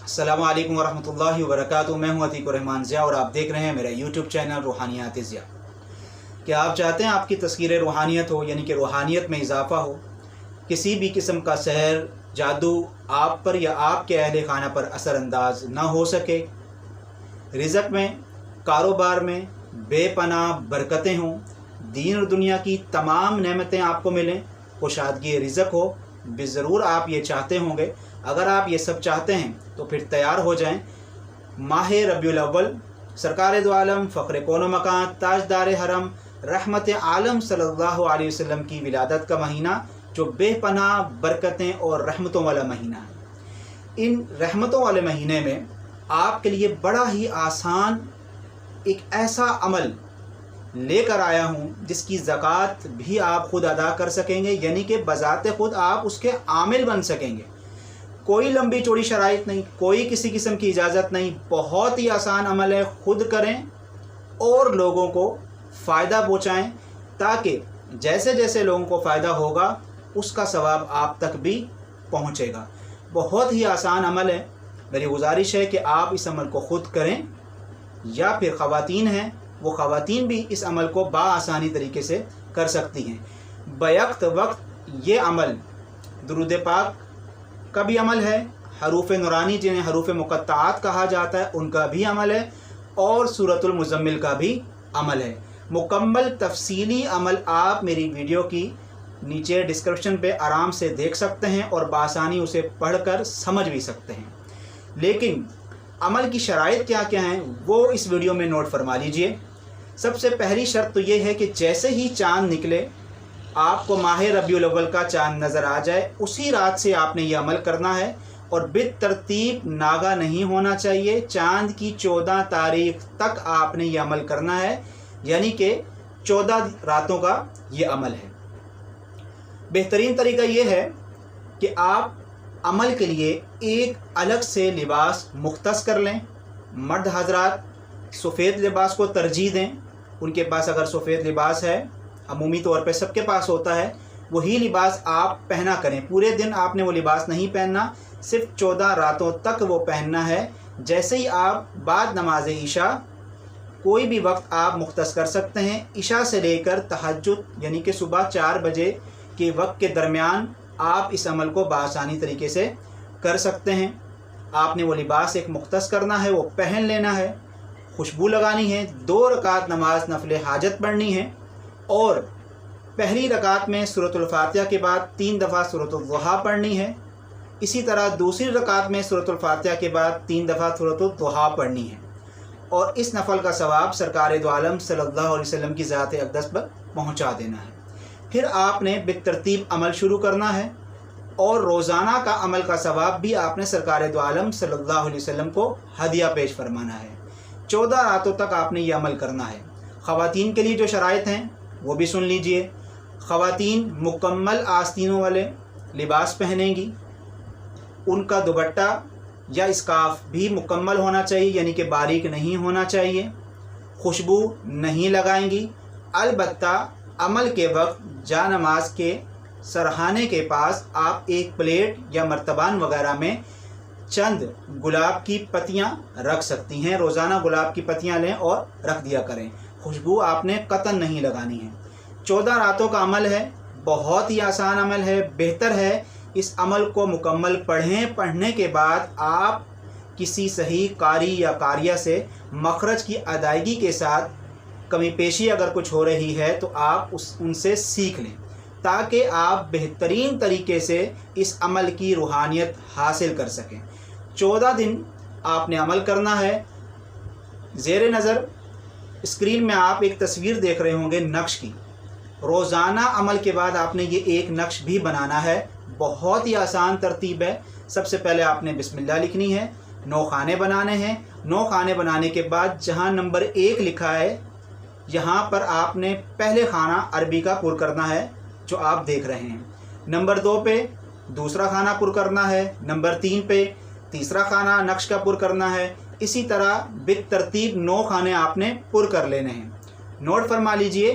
अस्सलामु अलैकुम वरहमतुल्लाहि वबरकातुहू। मैं हूं अतीक रहमान ज़िया और आप देख रहे हैं मेरा यूट्यूब चैनल रूहानियात ज़िया। क्या आप चाहते हैं आपकी तस्कीर रूहानियत हो, यानी कि रूहानियत में इजाफ़ा हो, किसी भी किस्म का सहर जादू आप पर या आपके अहले खाना पर असरअंदाज ना हो सके, रिज़्क़ में, कारोबार में बेपनाह बरकतें हों, दीन और दुनिया की तमाम नेमतें आपको मिलें, खुशहादगी रिज़्क़ हो, ज़रूर आप ये चाहते होंगे। अगर आप ये सब चाहते हैं तो फिर तैयार हो जाएं। माह रबीउल अव्वल, सरकार दो आलम, फ़ख्र कौनो मकान, ताजदार हरम, रहमत आलम सल्लल्लाहु अलैहि वसल्लम की विलादत का महीना, जो बेपनाह बरकतें और रहमतों वाला महीना है। इन रहमतों वाले महीने में आपके लिए बड़ा ही आसान एक ऐसा अमल लेकर आया हूँ जिसकी ज़कात भी आप ख़ुद अदा कर सकेंगे, यानी कि बज़ाते ख़ुद आप उसके आमिल बन सकेंगे। कोई लंबी चौड़ी शराइत नहीं, कोई किसी किस्म की इजाज़त नहीं, बहुत ही आसान अमल है। ख़ुद करें और लोगों को फ़ायदा पहुँचाएँ, ताकि जैसे जैसे लोगों को फ़ायदा होगा उसका सवाब आप तक भी पहुँचेगा। बहुत ही आसान अमल है। मेरी गुजारिश है कि आप इस अमल को ख़ुद करें, या फिर ख़वातीन हैं वो ख़वातीन भी इस अमल को बआसानी तरीके से कर सकती हैं। बैक्त वक्त ये अमल दुरूद पाक का भी अमल है, हरूफ नूरानी जिन्हें हरूफ मुक़त्ताआत कहा जाता है उनका भी अमल है, और सूरतुल मुज़म्मिल का भी अमल है। मुकम्मल तफसीली अमल आप मेरी वीडियो की नीचे डिस्क्रिप्शन पे आराम से देख सकते हैं और बआसानी उसे पढ़कर समझ भी सकते हैं। लेकिन अमल की शराइत क्या क्या हैं वो इस वीडियो में नोट फरमा लीजिए। सबसे पहली शर्त तो ये है कि जैसे ही चाँद निकले, आपको माह रबीउल अव्वल का चाँद नज़र आ जाए, उसी रात से आपने ये अमल करना है, और बितरतीब नागा नहीं होना चाहिए। चाँद की 14 तारीख तक आपने ये अमल करना है, यानी कि 14 रातों का ये अमल है। बेहतरीन तरीका ये है कि आप अमल के लिए एक अलग से लिबास मुख्तस कर लें। मर्द हजरात सफ़ेद लिबास को तरजीह दें। उनके पास अगर सफ़ेद लिबास है, अमूमी तौर पे सबके पास होता है, वही लिबास आप पहना करें। पूरे दिन आपने वो लिबास नहीं पहनना, सिर्फ 14 रातों तक वो पहनना है। जैसे ही आप बाद नमाज ईशा कोई भी वक्त आप मुख्तस कर सकते हैं। ईशा से लेकर तहज्जुद यानी कि सुबह 4 बजे के वक्त के दरमियान आप इस अमल को बआसानी तरीके से कर सकते हैं। आपने वो लिबास एक मुख्तस करना है, वो पहन लेना है, खुशबू लगानी है, 2 रकात नमाज नफल हाजत पढ़नी है, और पहली रकात में सूरतुल फातिहा के बाद 3 दफ़ा सूरतुल दुहा पढ़नी है। इसी तरह दूसरी रकात में सूरतुल फातिहा के बाद 3 दफ़ा सूरतुल दुहा पढ़नी है, और इस नफल का सवाब सरकार दो आलम सल्लल्लाहु अलैहि वसल्लम की ज़ात अक़दस पर पहुँचा देना है। फिर आपने बेतरतीब अमल शुरू करना है, और रोज़ाना का अमल का सवाब भी आपने सरकार दो आलम सल्लल्लाहु अलैहि वसल्लम को हदिया पेश फरमाना है। 14 रातों तक आपने ये अमल करना है। ख़वातीन के लिए जो शराइत हैं वो भी सुन लीजिए। ख़वातीन मुकम्मल आस्तीनों वाले लिबास पहनेंगी, उनका दुपट्टा या स्कार्फ भी मुकम्मल होना चाहिए, यानी कि बारीक नहीं होना चाहिए। खुशबू नहीं लगाएंगी। अलबत्ता अमल के वक्त जानमाज के सरहाने के पास आप एक प्लेट या मर्तबान वगैरह में चंद गुलाब की पत्तियां रख सकती हैं। रोज़ाना गुलाब की पत्तियां लें और रख दिया करें। खुशबू आपने कतन नहीं लगानी है। 14 रातों का अमल है, बहुत ही आसान अमल है। बेहतर है इस अमल को मुकम्मल पढ़ें। पढ़ने के बाद आप किसी सही कारी या कारिया से मखरज की अदायगी के साथ कमी पेशी अगर कुछ हो रही है तो आप उनसे सीख लें, ताकि आप बेहतरीन तरीके से इस अमल की रूहानियत हासिल कर सकें। 14 दिन आपने अमल करना है। ज़ेरे नज़र स्क्रीन में आप एक तस्वीर देख रहे होंगे नक्श की। रोज़ाना अमल के बाद आपने ये एक नक्श भी बनाना है। बहुत ही आसान तरतीब है। सबसे पहले आपने बिस्मिल्लाह लिखनी है, 9 खाने बनाने हैं। 9 खाने बनाने के बाद जहाँ नंबर 1 लिखा है, यहाँ पर आपने पहले खाना अरबी का पुर करना है जो आप देख रहे हैं। नंबर 2 पे दूसरा खाना पुर करना है। नंबर 3 पे तीसरा खाना नक्श का पुर करना है। इसी तरह बितरतीब 9 खाने आपने पुर कर लेने हैं। नोट फरमा लीजिए,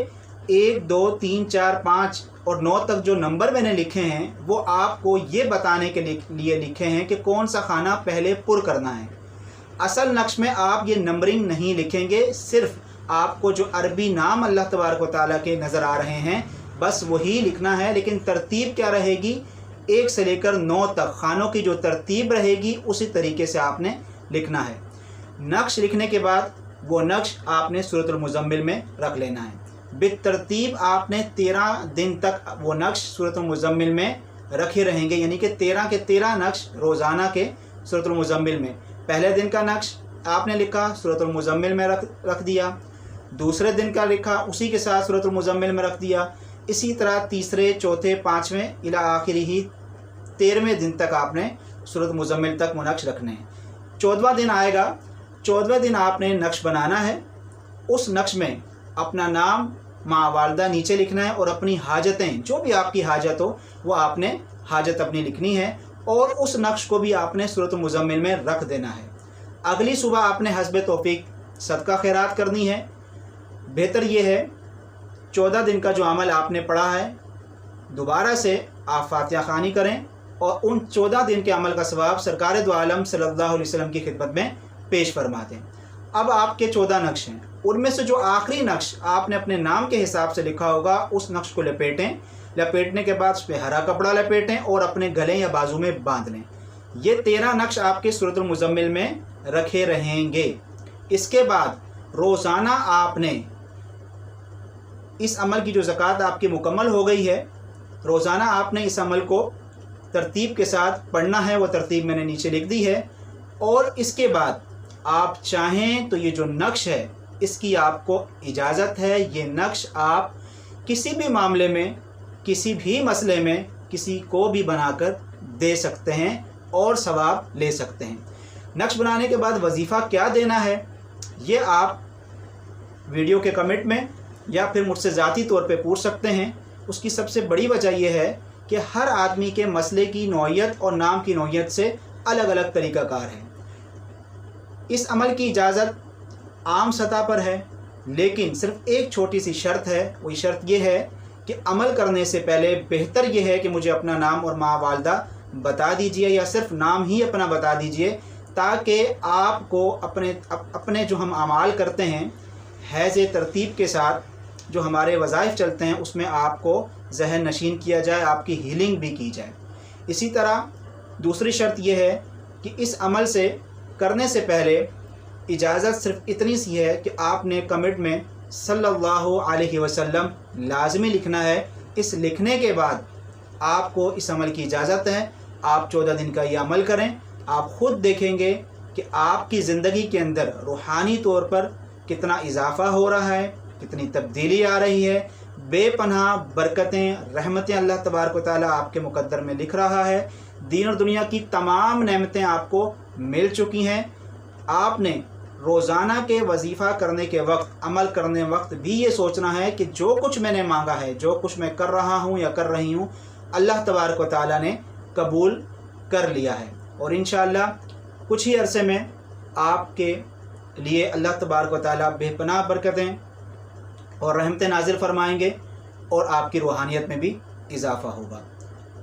1 2 3 4 5 और 9 तक जो नंबर मैंने लिखे हैं वो आपको ये बताने के लिए लिखे हैं कि कौन सा खाना पहले पुर करना है। असल नक्श में आप ये नंबरिंग नहीं लिखेंगे, सिर्फ आपको जो अरबी नाम अल्लाह तबारक व तआला के नज़र आ रहे हैं बस वही लिखना है। लेकिन तरतीब क्या रहेगी, 1 से लेकर 9 तक खानों की जो तरतीब रहेगी उसी तरीके से आपने लिखना है। नक्श लिखने के बाद वो नक्श आपने सूरतुल मुज़म्मिल में रख लेना है। बितरतीब आपने 13 दिन तक वो नक्श सूरतुल मुज़म्मिल में रखे रहेंगे, यानी कि 13 के 13 नक्श रोज़ाना के सूरतुल मुज़म्मिल में। पहले दिन का नक्श आपने लिखा सूरतुल मुज़म्मिल में रख दिया, दूसरे दिन का लिखा उसी के साथ सूरतुल मुज़म्मिल में रख दिया। इसी तरह तीसरे, चौथे, 5वें इला आखिरी ही 13वें दिन तक आपने सूरतुल मुज़म्मिल तक वो नक्श रखने हैं। 14वां दिन आएगा, 14वें दिन आपने नक्श बनाना है। उस नक्श में अपना नाम, माँ वालदा नीचे लिखना है और अपनी हाजतें, जो भी आपकी हाजत हो वो आपने हाजत अपनी लिखनी है और उस नक्श को भी आपने सूरतुल मुज़म्मिल में रख देना है। अगली सुबह आपने हस्ब तौफीक सदका खैरात करनी है। बेहतर ये है 14 दिन का जो अमल आपने पढ़ा है दोबारा से आप फातिहा ख़ानी करें और उन 14 दिन के अमल का सवाब सरकार दो आलम सल्लल्लाहु अलैहि वसल्लम की खिदमत में पेश फरमा दें। अब आपके 14 नक्श हैं, उनमें से जो आखिरी नक्श आपने अपने नाम के हिसाब से लिखा होगा उस नक्श को लपेटें। लपेटने के बाद उस पर हरा कपड़ा लपेटें और अपने गले या बाजू में बांध लें। ये 13 नक्श आपके सूरतुल मुज़म्मिल में रखे रहेंगे। इसके बाद रोज़ाना आपने इस अमल की जो ज़कात आपकी मुकम्मल हो गई है, रोज़ाना आपने इस अमल को तरतीब के साथ पढ़ना है। वो तरतीब मैंने नीचे लिख दी है। और इसके बाद आप चाहें तो ये जो नक्श है इसकी आपको इजाज़त है। ये नक्श आप किसी भी मामले में, किसी भी मसले में किसी को भी बनाकर दे सकते हैं और सवाब ले सकते हैं। नक्श बनाने के बाद वजीफ़ा क्या देना है ये आप वीडियो के कमेंट में या फिर मुझसे ज़ाती तौर पे पूछ सकते हैं। उसकी सबसे बड़ी वजह यह है कि हर आदमी के मसले की नौइयत और नाम की नौइयत से अलग अलग तरीक़ाकार है। इस अमल की इजाज़त आम सतह पर है, लेकिन सिर्फ एक छोटी सी शर्त है। वही शर्त यह है कि अमल करने से पहले बेहतर यह है कि मुझे अपना नाम और माँ वालदा बता दीजिए या सिर्फ नाम ही अपना बता दीजिए, ताकि आपको अपने जो हम अमाल करते हैं हैज़ तरतीब के साथ जो हमारे वज़ाइफ चलते हैं उसमें आपको ज़हन नशीन किया जाए, आपकी हीलिंग भी की जाए। इसी तरह दूसरी शर्त यह है कि इस अमल से करने से पहले इजाज़त सिर्फ इतनी सी है कि आपने कमेंट में सल्लल्लाहु अलैहि वसल्लम लाजमी लिखना है। इस लिखने के बाद आपको इस अमल की इजाज़त है। आप 14 दिन का ये अमल करें, आप ख़ुद देखेंगे कि आपकी ज़िंदगी के अंदर रूहानी तौर पर कितना इजाफ़ा हो रहा है, कितनी तब्दीली आ रही है। बेपनाह बरकतें, रहमतें अल्लाह तबारक व तआला आपके मुक़द्दर में लिख रहा है। दीन और दुनिया की तमाम नेमतें आपको मिल चुकी हैं। आपने रोज़ाना के वजीफ़ा करने के वक्त, अमल करने वक्त भी ये सोचना है कि जो कुछ मैंने मांगा है, जो कुछ मैं कर रहा हूँ या कर रही हूँ, अल्लाह तबारक व तआला ने कबूल कर लिया है। और इंशाअल्लाह कुछ ही अरसे में आपके लिए अल्लाह तबारक व तआला बेपनाह बरकतें और रहमतें नाज़िल फरमाएंगे और आपकी रूहानियत में भी इजाफ़ा होगा।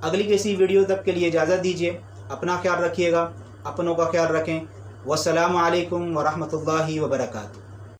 अगली किसी वीडियो तक के लिए इजाज़त दीजिए। अपना ख्याल रखिएगा, अपनों का ख्याल रखें। वस्सलामु अलैकुम व रहमतुल्लाहि व बरकातुहू।